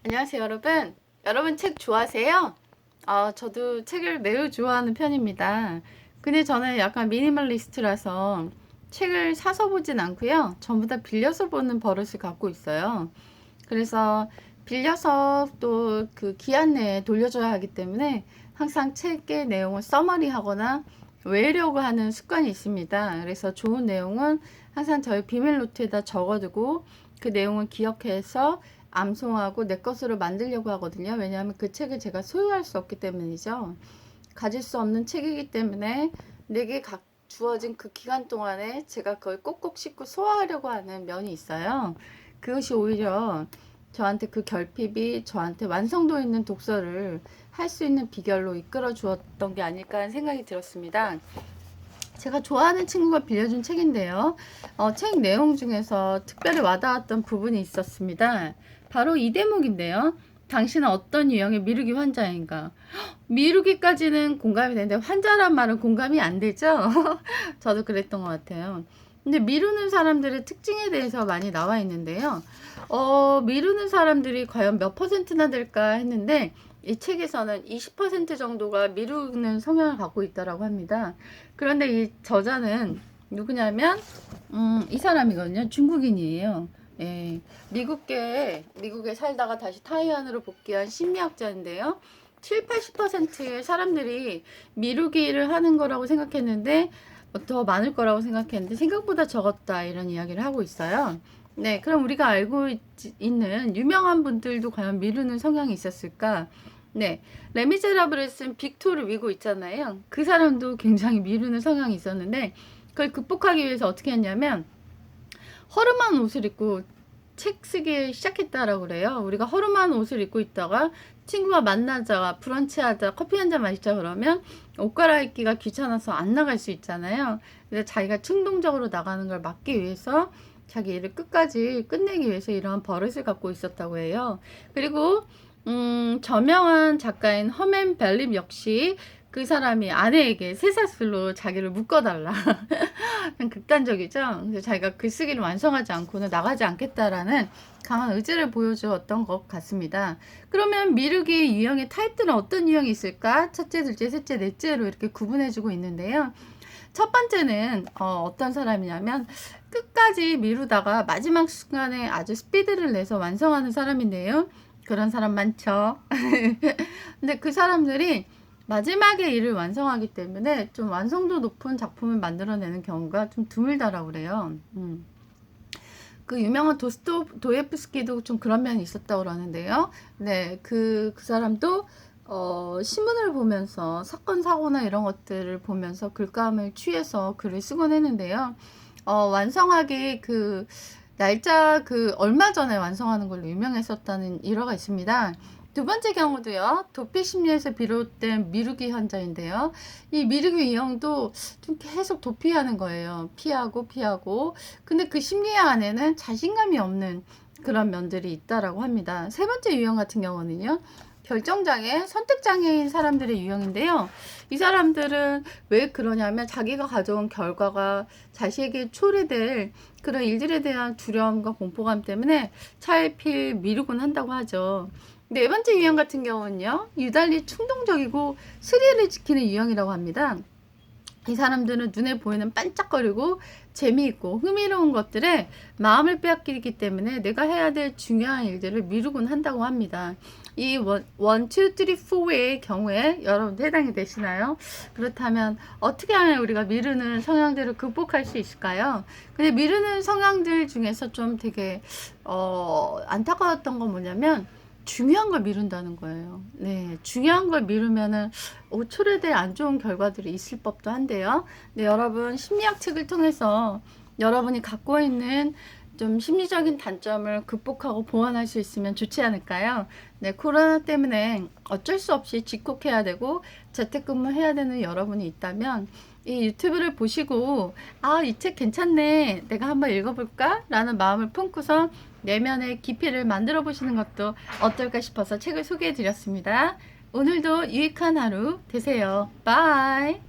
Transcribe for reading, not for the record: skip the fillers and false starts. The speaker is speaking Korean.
안녕하세요, 여러분. 여러분 책 좋아하세요? 저도 책을 매우 좋아하는 편입니다. 근데 저는 약간 미니멀리스트라서 책을 사서 보진 않고요. 전부 다 빌려서 보는 버릇을 갖고 있어요. 그래서 빌려서 또 그 기한 내에 돌려줘야 하기 때문에 항상 책의 내용을 써머리 하거나 외우려고 하는 습관이 있습니다. 그래서 좋은 내용은 항상 저희 비밀 노트에다 적어두고 그 내용을 기억해서 암송하고 내 것으로 만들려고 하거든요. 왜냐하면 그 책을 제가 소유할 수 없기 때문이죠. 가질 수 없는 책이기 때문에 내게 주어진 그 기간 동안에 제가 그걸 꼭꼭 씹고 소화하려고 하는 면이 있어요. 그것이 오히려 저한테 그 결핍이 저한테 완성도 있는 독서를 할 수 있는 비결로 이끌어 주었던 게 아닐까 하는 생각이 들었습니다. 제가 좋아하는 친구가 빌려준 책인데요. 책 내용 중에서 특별히 와닿았던 부분이 있었습니다. 바로 이 대목인데요. 당신은 어떤 유형의 미루기 환자인가? 미루기까지는 공감이 되는데 환자란 말은 공감이 안 되죠? 저도 그랬던 것 같아요. 근데 미루는 사람들의 특징에 대해서 많이 나와 있는데요. 미루는 사람들이 과연 몇 퍼센트나 될까 했는데 이 책에서는 20% 정도가 미루는 성향을 갖고 있다라고 합니다. 그런데 이 저자는 누구냐면 이 사람이거든요. 중국인이에요. 예, 미국에 살다가 다시 타이완으로 복귀한 심리학자인데요. 7, 80%의 사람들이 미루기를 하는 거라고 생각했는데 더 많을 거라고 생각했는데 생각보다 적었다 이런 이야기를 하고 있어요. 네, 그럼 우리가 알고 있는 유명한 분들도 과연 미루는 성향이 있었을까? 네, 레미제라블을 쓴 빅토르 위고 있잖아요. 그 사람도 굉장히 미루는 성향이 있었는데 그걸 극복하기 위해서 어떻게 했냐면 허름한 옷을 입고 책 쓰기 시작했다라고 그래요. 우리가 허름한 옷을 입고 있다가 친구가 만나자, 브런치하자, 커피 한잔 마시자 그러면 옷 갈아입기가 귀찮아서 안 나갈 수 있잖아요. 그래서 자기가 충동적으로 나가는 걸 막기 위해서 자기 일을 끝까지 끝내기 위해서 이러한 버릇을 갖고 있었다고 해요. 그리고 저명한 작가인 허맨 벨립 역시 그 사람이 아내에게 쇠사슬로 자기를 묶어달라. 극단적이죠. 그래서 자기가 글쓰기를 완성하지 않고는 나가지 않겠다라는 강한 의지를 보여주었던 것 같습니다. 그러면 미루기 유형의 타입들은 어떤 유형이 있을까? 첫째, 둘째, 셋째, 넷째로 이렇게 구분해주고 있는데요. 첫 번째는 어떤 사람이냐면 끝까지 미루다가 마지막 순간에 아주 스피드를 내서 완성하는 사람인데요. 그런 사람 많죠. 근데 그 사람들이 마지막에 일을 완성하기 때문에 좀 완성도 높은 작품을 만들어내는 경우가 좀 드물다라고 그래요. 그 유명한 도예프스키도 좀 그런 면이 있었다고 그러는데요. 네, 그 사람도 신문을 보면서 사건 사고나 이런 것들을 보면서 글감을 취해서 글을 쓰곤 했는데요. 완성하기 그 날짜 그 얼마 전에 완성하는 걸로 유명했었다는 일화가 있습니다. 두 번째 경우도요. 도피 심리에서 비롯된 미루기 환자인데요. 이 미루기 유형도 좀 계속 도피하는 거예요. 피하고. 근데 그 심리 안에는 자신감이 없는 그런 면들이 있다라고 합니다. 세 번째 유형 같은 경우는요. 결정장애, 선택장애인 사람들의 유형인데요. 이 사람들은 왜 그러냐면 자기가 가져온 결과가 자신에게 초래될 그런 일들에 대한 두려움과 공포감 때문에 차일피일 미루곤 한다고 하죠. 네 번째 유형 같은 경우는요. 유달리 충동적이고 스릴을 지키는 유형이라고 합니다. 이 사람들은 눈에 보이는 반짝거리고 재미있고 흥미로운 것들에 마음을 빼앗기기 때문에 내가 해야 될 중요한 일들을 미루곤 한다고 합니다. 이 1, 2, 3, 4의 경우에 여러분도 해당이 되시나요? 그렇다면 어떻게 하면 우리가 미루는 성향들을 극복할 수 있을까요? 근데 미루는 성향들 중에서 좀 되게 안타까웠던 건 뭐냐면 중요한 걸 미룬다는 거예요. 네, 중요한 걸 미루면은 초래될 안 좋은 결과들이 있을 법도 한데요. 네, 여러분 심리학 책을 통해서 여러분이 갖고 있는 좀 심리적인 단점을 극복하고 보완할 수 있으면 좋지 않을까요? 네, 코로나 때문에 어쩔 수 없이 집콕해야 되고 재택근무 해야 되는 여러분이 있다면 이 유튜브를 보시고 이 책 괜찮네, 내가 한번 읽어볼까? 라는 마음을 품고서 내면의 깊이를 만들어 보시는 것도 어떨까 싶어서 책을 소개해 드렸습니다. 오늘도 유익한 하루 되세요. 바이.